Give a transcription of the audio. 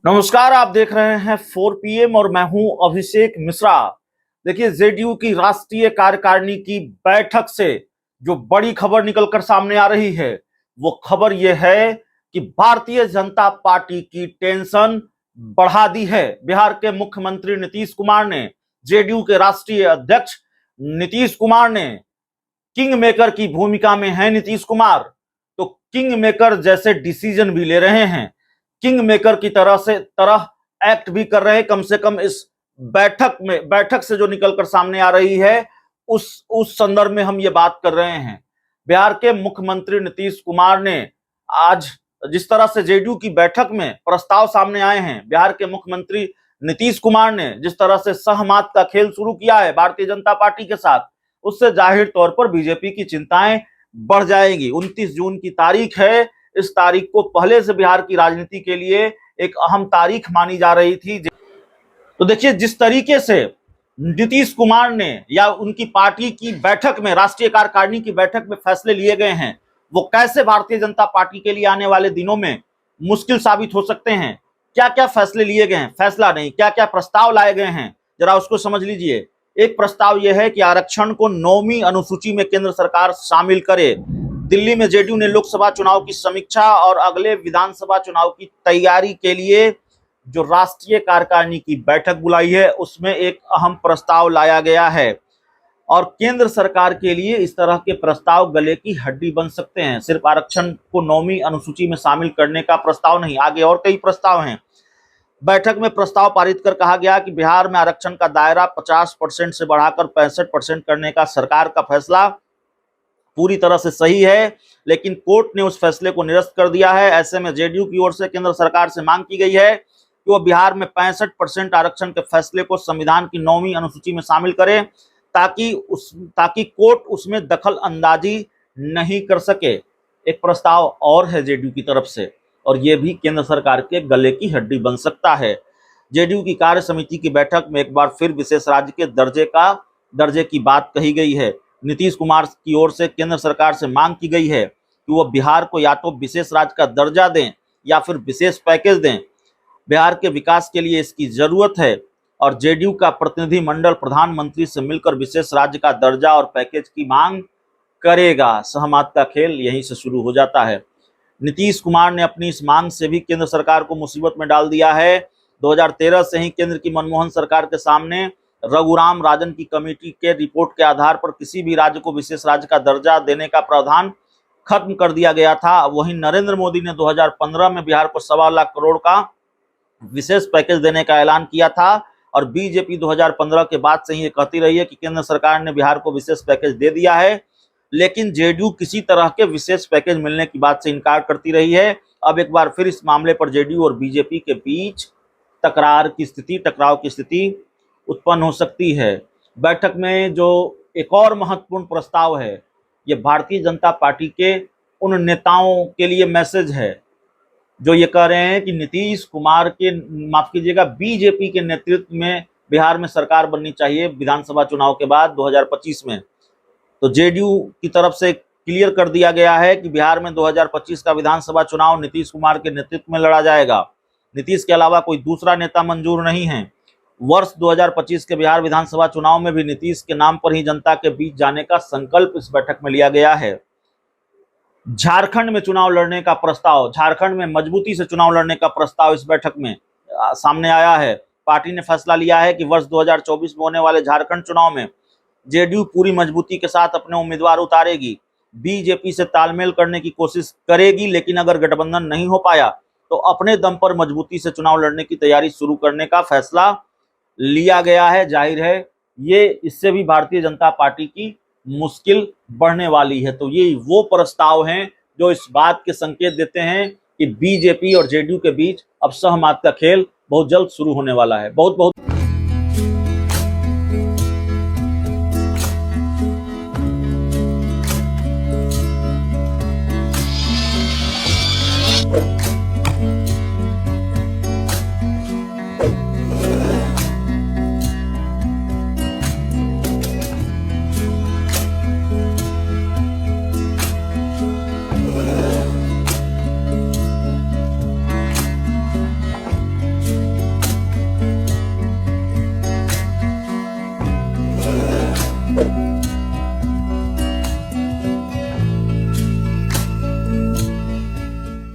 नमस्कार, आप देख रहे हैं 4 PM और मैं हूं अभिषेक मिश्रा। देखिए, जेडीयू की राष्ट्रीय कार्यकारिणी की बैठक से जो बड़ी खबर निकलकर सामने आ रही है वो खबर यह है कि भारतीय जनता पार्टी की टेंशन बढ़ा दी है। बिहार के मुख्यमंत्री नीतीश कुमार ने, जेडीयू के राष्ट्रीय अध्यक्ष नीतीश कुमार ने, किंग मेकर की भूमिका में है नीतीश कुमार, तो किंग मेकर जैसे डिसीजन भी ले रहे हैं, किंग मेकर की तरह एक्ट भी कर रहे हैं। कम से कम इस बैठक से जो निकलकर सामने आ रही है उस संदर्भ में हम ये बात कर रहे हैं। बिहार के मुख्यमंत्री नीतीश कुमार ने आज जिस तरह से जेडीयू की बैठक में प्रस्ताव सामने आए हैं, बिहार के मुख्यमंत्री नीतीश कुमार ने जिस तरह से सहमत का खेल शुरू किया है भारतीय जनता पार्टी के साथ, उससे जाहिर तौर पर बीजेपी की चिंताएं बढ़ जाएंगी। 29 जून की तारीख है। इस तारीख को पहले से बिहार की राजनीति के लिए एक अहम तारीख मानी जा रही थी। तो देखिए, जिस तरीके से नीतीश कुमार ने या उनकी पार्टी की बैठक में, राष्ट्रीय कार्यकारिणी की बैठक में फैसले लिए गए हैं, वो कैसे भारतीय जनता पार्टी के लिए आने वाले दिनों में मुश्किल साबित हो सकते हैं। क्या क्या फैसले लिए गए हैं, फैसला नहीं, क्या क्या प्रस्ताव लाए गए हैं, जरा उसको समझ लीजिए। एक प्रस्ताव यह है कि आरक्षण को 9वीं अनुसूची में केंद्र सरकार शामिल करे। दिल्ली में जेडीयू ने लोकसभा चुनाव की समीक्षा और अगले विधानसभा चुनाव की तैयारी के लिए जो राष्ट्रीय कार्यकारिणी की बैठक बुलाई है उसमें एक अहम प्रस्ताव लाया गया है। और केंद्र सरकार के लिए इस तरह के प्रस्ताव गले की हड्डी बन सकते हैं। सिर्फ आरक्षण को 9वीं अनुसूची में शामिल करने का प्रस्ताव नहीं, आगे और कई प्रस्ताव हैं। बैठक में प्रस्ताव पारित कर कहा गया कि बिहार में आरक्षण का दायरा 50% से बढ़ाकर 65% करने का सरकार का फैसला पूरी तरह से सही है, लेकिन कोर्ट ने उस फैसले को निरस्त कर दिया है। ऐसे में जेडीयू की ओर से केंद्र सरकार से मांग की गई है कि वह बिहार में 65% आरक्षण के फैसले को संविधान की 9वीं अनुसूची में शामिल करे, ताकि कोर्ट उसमें दखल अंदाजी नहीं कर सके। एक प्रस्ताव और है जेडीयू की तरफ से, और यह भी केंद्र सरकार के गले की हड्डी बन सकता है। जेडीयू की कार्य समिति की बैठक में एक बार फिर विशेष राज्य के दर्जे की बात कही गई है। नीतीश कुमार की ओर से केंद्र सरकार से मांग की गई है कि वह बिहार को या तो विशेष राज्य का दर्जा दें या फिर विशेष पैकेज दें। बिहार के विकास के लिए इसकी जरूरत है और जेडीयू का प्रतिनिधिमंडल प्रधानमंत्री से मिलकर विशेष राज्य का दर्जा और पैकेज की मांग करेगा। सहमत का खेल यहीं से शुरू हो जाता है। नीतीश कुमार ने अपनी इस मांग से भी केंद्र सरकार को मुसीबत में डाल दिया है। 2013 से ही केंद्र की मनमोहन सरकार के सामने रघुराम राजन की कमेटी के रिपोर्ट के आधार पर किसी भी राज्य को विशेष राज्य का दर्जा देने का प्रावधान खत्म कर दिया गया था। वहीं नरेंद्र मोदी ने 2015 में बिहार को 1.25 लाख करोड़ का विशेष पैकेज देने का ऐलान किया था और बीजेपी 2015 के बाद से ही ये कहती रही है कि केंद्र सरकार ने बिहार को विशेष पैकेज दे दिया है, लेकिन जेडीयू किसी तरह के विशेष पैकेज मिलने की बात से इनकार करती रही है। अब एक बार फिर इस मामले पर जेडीयू और बीजेपी के बीच टकराव की स्थिति उत्पन्न हो सकती है। बैठक में जो एक और महत्वपूर्ण प्रस्ताव है, ये भारतीय जनता पार्टी के उन नेताओं के लिए मैसेज है जो ये कह रहे हैं कि नीतीश कुमार के, माफ कीजिएगा, बीजेपी के नेतृत्व में बिहार में सरकार बननी चाहिए विधानसभा चुनाव के बाद 2025 में। तो जेडीयू की तरफ से क्लियर कर दिया गया है कि बिहार में 2025 का विधानसभा चुनाव नीतीश कुमार के नेतृत्व में लड़ा जाएगा। नीतीश के अलावा कोई दूसरा नेता मंजूर नहीं है। वर्ष 2025 के बिहार विधानसभा चुनाव में भी नीतीश के नाम पर ही जनता के बीच जाने का संकल्प इस बैठक में लिया गया है। झारखंड में चुनाव लड़ने का प्रस्ताव, झारखंड में मजबूती से चुनाव लड़ने का प्रस्ताव इस बैठक में सामने आया है। पार्टी ने फैसला लिया है कि वर्ष 2024 में होने वाले झारखंड चुनाव में जेडीयू पूरी मजबूती के साथ अपने उम्मीदवार उतारेगी, बीजेपी से तालमेल करने की कोशिश करेगी, लेकिन अगर गठबंधन नहीं हो पाया तो अपने दम पर मजबूती से चुनाव लड़ने की तैयारी शुरू करने का फैसला लिया गया है। जाहिर है ये इससे भी भारतीय जनता पार्टी की मुश्किल बढ़ने वाली है। तो ये वो प्रस्ताव हैं जो इस बात के संकेत देते हैं कि बीजेपी और जेडीयू के बीच अब सहमत का खेल बहुत जल्द शुरू होने वाला है। बहुत बहुत है।